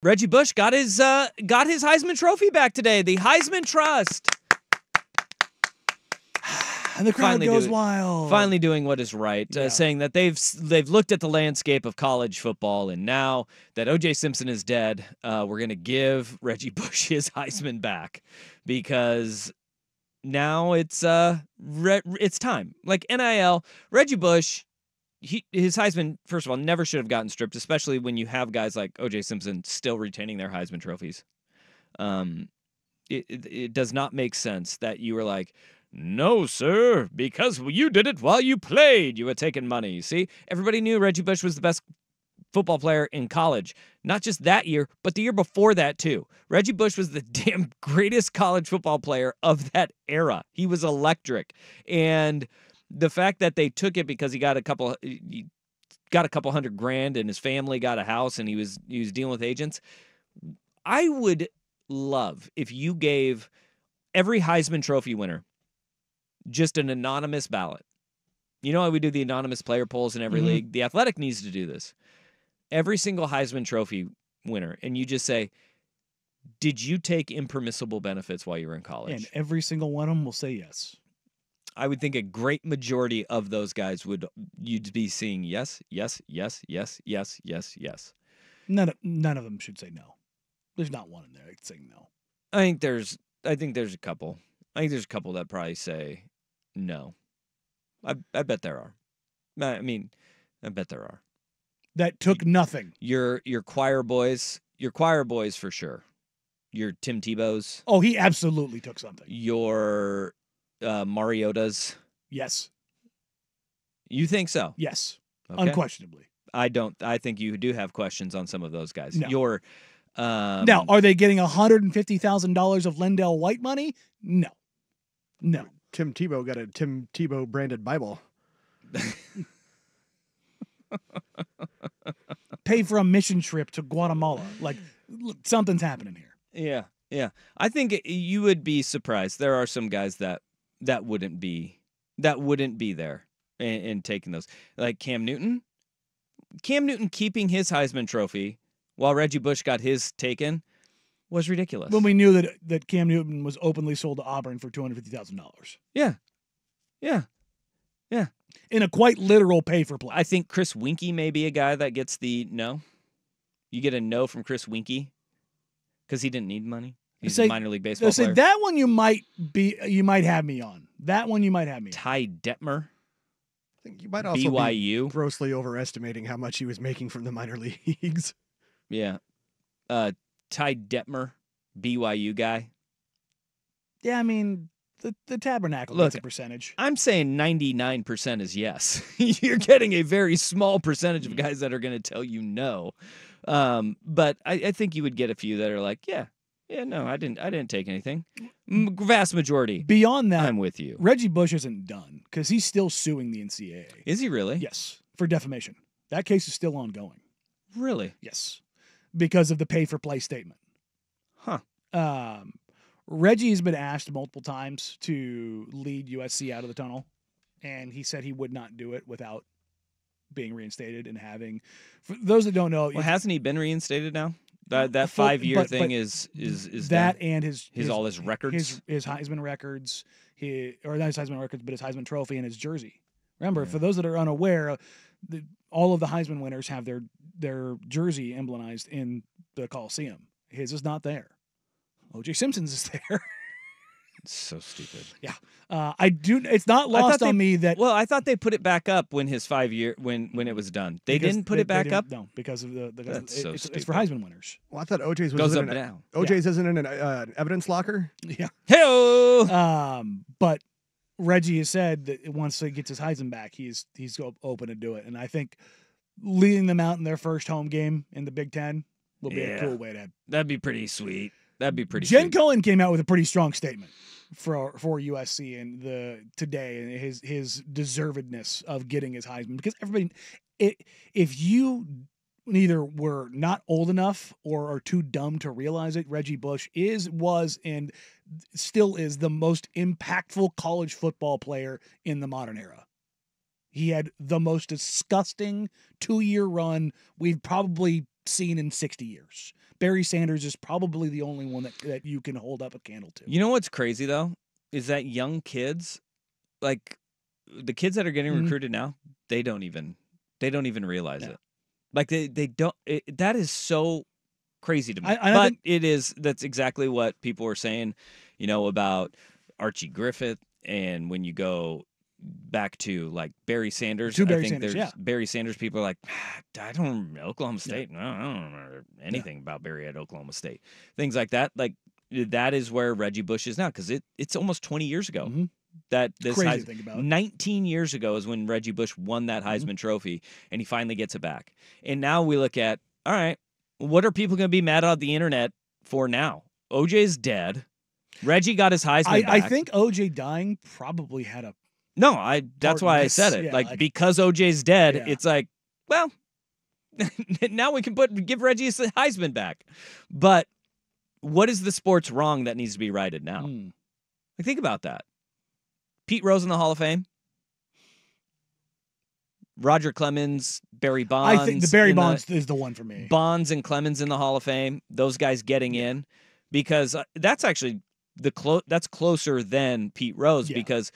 Reggie Bush got his Heisman Trophy back today. The Heisman Trust. And the crowd goes wild. Finally doing what is right, saying that they've looked at the landscape of college football, and now that O.J. Simpson is dead, we're going to give Reggie Bush his Heisman back because now it's time. Like NIL, Reggie Bush, his Heisman, first of all, never should have gotten stripped, especially when you have guys like O.J. Simpson still retaining their Heisman trophies. It does not make sense that you were like, no, sir, because you did it while you played. You were taking money. See, everybody knew Reggie Bush was the best football player in college. Not just that year, but the year before that, too. Reggie Bush was the damn greatest college football player of that era. He was electric. And the fact that they took it because he got a couple $100,000 and his family got a house and he was dealing with agents. I would love if you gave every Heisman Trophy winner just an anonymous ballot. You know how we do the anonymous player polls in every league? The Athletic needs to do this. Every single Heisman Trophy winner, and you just say, did you take impermissible benefits while you were in college? And every single one of them will say yes. I would think a great majority of those guys you'd be seeing yes, yes, yes, yes, yes, yes, yes. None of them should say no. There's not one in there that saying no. I think there's a couple. I think there's a couple that probably say no. I bet there are. I mean, I bet there are. That took nothing. Your choir boys for sure. Your Tim Tebow's. Oh, he absolutely took something. Your Mariotas. Yes. You think so? Yes. Okay. Unquestionably. I don't. I think you do have questions on some of those guys. No. Now, are they getting $150,000 of Lendell White money? No. Tim Tebow got a Tim Tebow branded Bible. Pay for a mission trip to Guatemala. Like, something's happening here. Yeah. I think you would be surprised. There are some guys that wouldn't be there and taking those. Like Cam Newton. Cam Newton keeping his Heisman Trophy while Reggie Bush got his taken was ridiculous. When we knew that Cam Newton was openly sold to Auburn for $250,000. Yeah. In a quite literal pay for play. I think Chris Winkie may be a guy that gets the no. You get a no from Chris Winkie because he didn't need money. He's a minor league baseball player. That one you might have me on. That one you might have me on. Ty Detmer. I think you might also BYU. be grossly overestimating how much he was making from the minor leagues. Yeah. Ty Detmer, BYU guy. Yeah, I mean, the Tabernacle gets a percentage. I'm saying 99% is yes. You're getting a very small percentage of guys that are going to tell you no. But I think you would get a few that are like, no, I didn't take anything. Vast majority. Beyond that, I'm with you. Reggie Bush isn't done because he's still suing the NCAA. Is he really? Yes, for defamation. That case is still ongoing. Really? Yes, because of the pay-for-play statement. Huh. Reggie has been asked multiple times to lead USC out of the tunnel, and he said he would not do it without being reinstated and having. For those that don't know, hasn't he been reinstated now? That 5-year thing is that done? and his all his records, his Heisman records, or not his Heisman records, but his Heisman Trophy and his jersey. Remember, for those that are unaware, all of the Heisman winners have their jersey emblemized in the Coliseum. His is not there. O.J. Simpson's is there. It's so stupid. Yeah, I do. It's not lost on me that. Well, I thought they put it back up when his 5-year when it was done. They didn't put it back up. No, because of it's for Heisman winners. Well, I thought OJ's goes up and down. OJ's isn't in an evidence locker. Yeah. Hey. But Reggie has said that once he gets his Heisman back, he's open to do it, and I think leading them out in their first home game in the Big Ten will be a cool way to. That'd be pretty sweet. That'd be pretty. Jen Cohen came out with a pretty strong statement for USC and today and his deservedness of getting his Heisman, because everybody, if you either were not old enough or are too dumb to realize it, Reggie Bush was and still is the most impactful college football player in the modern era. He had the most disgusting 2-year run we've probably seen in 60 years. Barry Sanders is probably the only one that you can hold up a candle to. You know what's crazy though is that young kids, like the kids that are getting recruited now, they don't even realize it. Like they don't. That is so crazy to me. But that's exactly what people were saying, about Archie Griffith, and when you go back to like Barry Sanders, Barry Sanders people are like, I don't remember Oklahoma State. No, I don't remember anything about Barry at Oklahoma State. Things like that. Like that is where Reggie Bush is now, because it's almost 20 years ago. That this crazy to think about. 19 years ago is when Reggie Bush won that Heisman Trophy, and he finally gets it back. And now we look at, all right, what are people going to be mad at the internet for now? OJ's dead. Reggie got his Heisman back. I think OJ dying probably had a that's why I said it. Yeah, because OJ's dead, it's like, well, now we can give Reggie his Heisman back. But what is the sports wrong that needs to be righted now? Like, think about that. Pete Rose in the Hall of Fame. Roger Clemens, Barry Bonds. I think the Barry Bonds is the one for me. Bonds and Clemens in the Hall of Fame. Those guys getting in, because that's actually that's closer than Pete Rose, because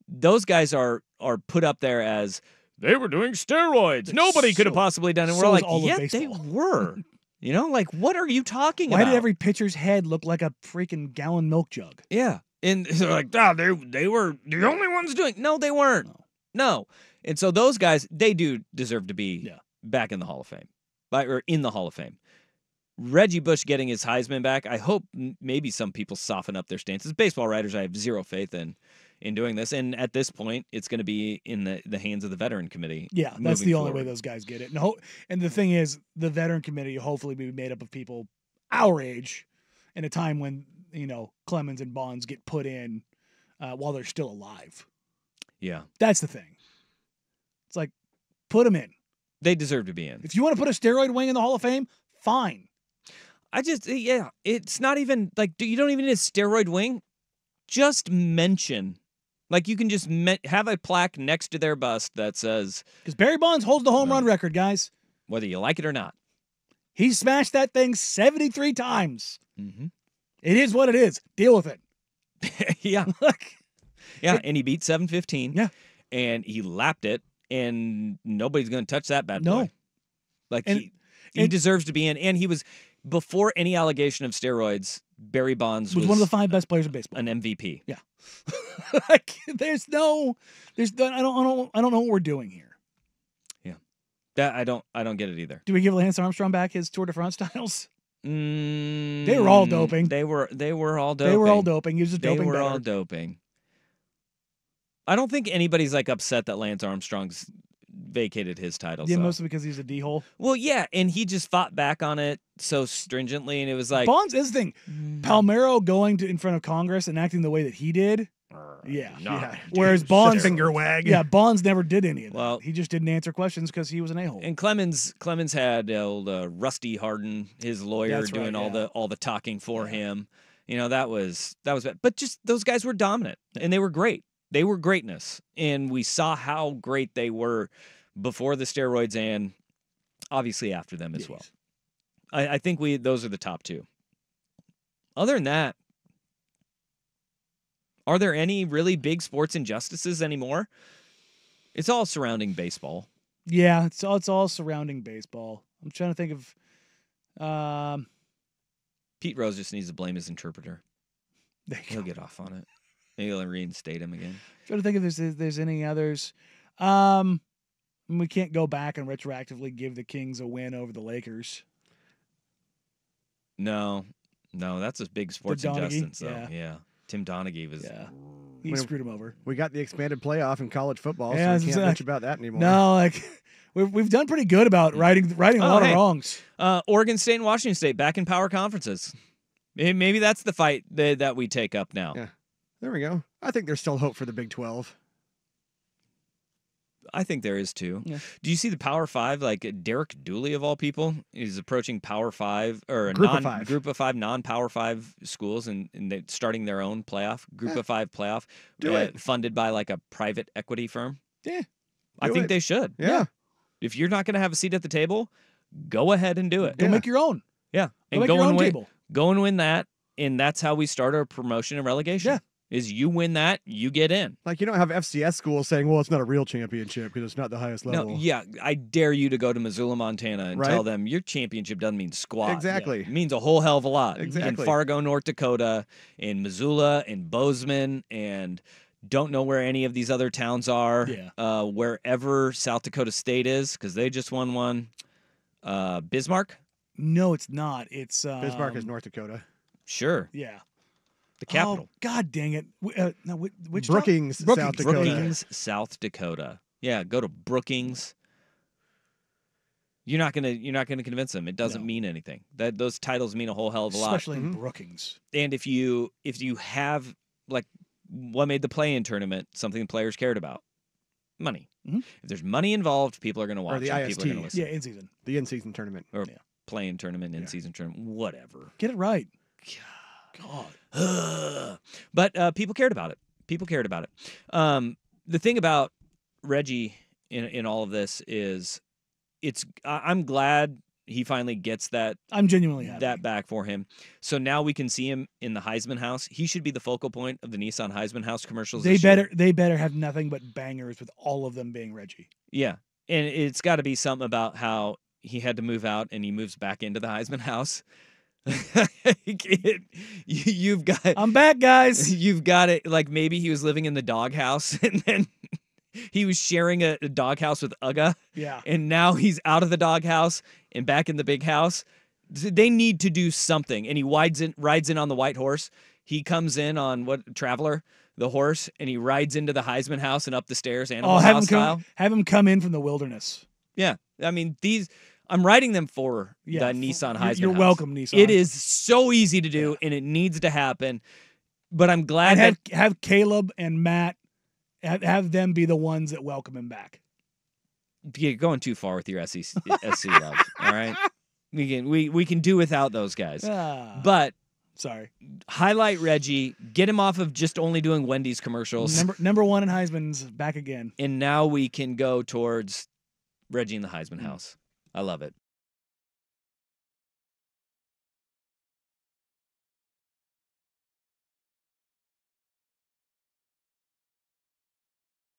those guys are put up there as they were doing steroids. Nobody could have possibly done it. We're like, yeah, they were. Like, what are you talking about? Why did every pitcher's head look like a freaking gallon milk jug? Yeah. And they're like, they were the only ones doing. No, they weren't. No. And so those guys, they do deserve to be back in the Hall of Fame, or in the Hall of Fame. Reggie Bush getting his Heisman back, I hope maybe some people soften up their stances. Baseball writers, I have zero faith in doing this. And at this point, it's going to be in the hands of the Veteran Committee. Yeah, that's the only way those guys get it. And the thing is, the Veteran Committee will hopefully be made up of people our age in a time when, Clemens and Bonds get put in while they're still alive. Yeah. That's the thing. It's like, put them in. They deserve to be in. If you want to put a steroid wing in the Hall of Fame, fine. It's not even, like, you don't even need a steroid wing. Just mention. Like, you can just have a plaque next to their bust that says... Because Barry Bonds holds the home run record, guys. Whether you like it or not. He smashed that thing 73 times. Mm-hmm. It is what it is. Deal with it. Yeah. And he beat 715. Yeah. And he lapped it, and nobody's going to touch that bad boy. Like, he deserves to be in. And he was, before any allegation of steroids, Barry Bonds was one of the 5 best players in baseball. An MVP. Yeah. Like, I don't know what we're doing here. Yeah. That I don't get it either. Do we give Lance Armstrong back his Tour de France titles? They were all doping. They were all doping. They were all doping. He was just doping better. They were all doping. I don't think anybody's like upset that Lance Armstrong's vacated his title. Yeah, mostly because he's a D-hole. Well, yeah, and he just fought back on it so stringently, and it was like... Bonds is the thing. Palmeiro going in front of Congress and acting the way that he did... Yeah. Whereas Bonds... Finger wag. Yeah, Bonds never did any of that. Well, he just didn't answer questions because he was an a-hole. And Clemens had old Rusty Hardin, his lawyer, doing all the talking for him. That was bad. But just those guys were dominant, and they were great. They were greatness, and we saw how great they were before the steroids and obviously after them as well. I think those are the top 2. Other than that, are there any really big sports injustices anymore? It's all surrounding baseball. Yeah, it's all surrounding baseball. I'm trying to think of... Pete Rose just needs to blame his interpreter. He'll get off on it. Maybe he'll reinstate him again. I'm trying to think if there's any others. We can't go back and retroactively give the Kings a win over the Lakers. No, that's a big sports injustice. Yeah. Tim Donaghy was... Yeah. He screwed him over. We got the expanded playoff in college football, so we can't bitch about that anymore. No, like we've done pretty good about righting a lot of wrongs. Oregon State and Washington State back in power conferences. Maybe that's the fight that we take up now. Yeah. There we go. I think there's still hope for the Big 12. I think there is too. Yeah. Do you see the Power 5? Like Derek Dooley of all people is approaching Power 5 or Group of 5 non-Power 5 schools, and they're starting their own Group of 5 playoff, funded by like a private equity firm. Yeah, I think they should. Yeah. If you're not going to have a seat at the table, go ahead and do it. Go make your own. Yeah. Go And make your own win, table. go and win that. And that's how we start our promotion and relegation. Yeah. Is you win that, you get in. Like, you don't have FCS schools saying, well, it's not a real championship because it's not the highest level. No, yeah, I dare you to go to Missoula, Montana and Right? tell them your championship doesn't mean squat. Exactly. It means a whole hell of a lot. Exactly. In Fargo, North Dakota, in Missoula, in Bozeman, and don't know where any of these other towns are. Yeah. Wherever South Dakota State is, because they just won one. Bismarck? No, it's not. It's Bismarck is North Dakota. Sure. Yeah. The capital. Oh, God dang it! No, which Brookings, town? South Dakota. Brookings, South Dakota. Yeah, go to Brookings. You're not gonna convince them. It doesn't mean anything. Those titles mean a whole hell of a lot. Especially in Brookings. And if you have, like, what made the play-in tournament something the players cared about? Money. Mm-hmm. If there's money involved, people are going to watch. the it. People are IST. going to listen. Yeah, in season. The in-season tournament. Or play-in tournament, in-season tournament, whatever. Get it right. God. But people cared about it. People cared about it. The thing about Reggie in all of this is, I'm glad he finally gets that. I'm genuinely happy. That back for him. So now we can see him in the Heisman House. He should be the focal point of the Nissan Heisman House commercials. They better have nothing but bangers with all of them being Reggie. Yeah, and it's got to be something about how he had to move out and he moves back into the Heisman House. You've got. I'm back, guys. You've got it. Like, maybe he was living in the doghouse and then he was sharing a doghouse with Uga. Yeah. And now he's out of the doghouse and back in the big house. They need to do something. And he rides in on the white horse. He comes in on Traveler, the horse, and he rides into the Heisman House and up the stairs. Animal House style. Have him come in from the wilderness. Yeah. I mean, I'm writing them for the Nissan Heisman You're House. welcome, Nissan. It is so easy to do, and it needs to happen. But I'm glad that have Caleb and Matt have them be the ones that welcome him back. You're going too far with your SC love. All right, we can do without those guys. But sorry, highlight Reggie, get him off of just only doing Wendy's commercials. Number one in Heisman's back again, and now we can go towards Reggie in the Heisman House. I love it.